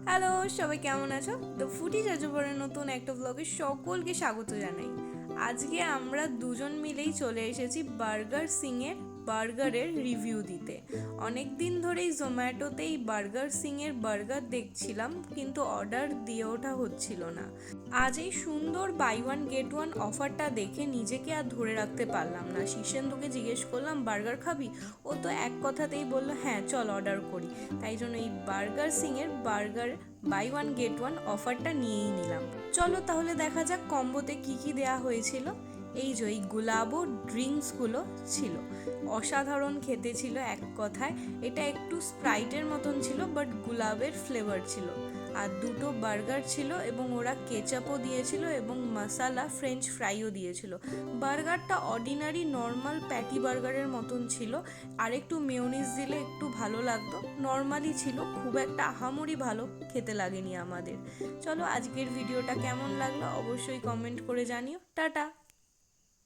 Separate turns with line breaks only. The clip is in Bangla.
হ্যালো, সবাই কেমন আছো? তো ফুটি যাযাবরের নতুন একটা ব্লগে সকলকে স্বাগত জানাই। আজকে আমরা দুজন মিলেই চলে এসেছি বার্গার সিংয়ের বার্গারের রিভিউ দিতে। অনেক দিন ধরেই জোম্যাটোতেই বার্গার সিংয়ের বার্গার দেখছিলাম, কিন্তু অর্ডার দিয়ে ওঠা হচ্ছিল না। আজ এই সুন্দর বাই ওয়ান গেট ওয়ান অফারটা দেখে নিজেকে আর ধরে রাখতে পারলাম না। শীর্ষেন্দুকে জিজ্ঞেস করলাম, বার্গার খাবি? ও তো এক কথাতেই বললো, হ্যাঁ চল অর্ডার করি। তাই জন্য এই বার্গার সিংয়ের burger buy one get one অফারটা নিয়েই নিলাম। চলো তাহলে দেখা যাক কম্বোতে কি কি দেয়া হয়েছিল। এই যে এই গুলাবো ড্রিঙ্কসগুলো ছিল, অসাধারণ খেতে ছিল এক কথায়। এটা একটু স্প্রাইটের মতন ছিল, বাট গুলাবের ফ্লেভার ছিল। আর দুটো বার্গার ছিল এবং ওরা কেচাপও দিয়েছিল এবং মশালা ফ্রেঞ্চ ফ্রাইও দিয়েছিল। বার্গারটা অর্ডিনারি নর্মাল প্যাটি বার্গারের মতন ছিল, আর একটু মেয়োনিজ দিলে একটু ভালো লাগতো। নর্মালি ছিল, খুব একটা আহামরি ভালো খেতে লাগেনি আমাদের। চলো আজকের ভিডিওটা কেমন লাগলো অবশ্যই কমেন্ট করে জানিও। টাটা।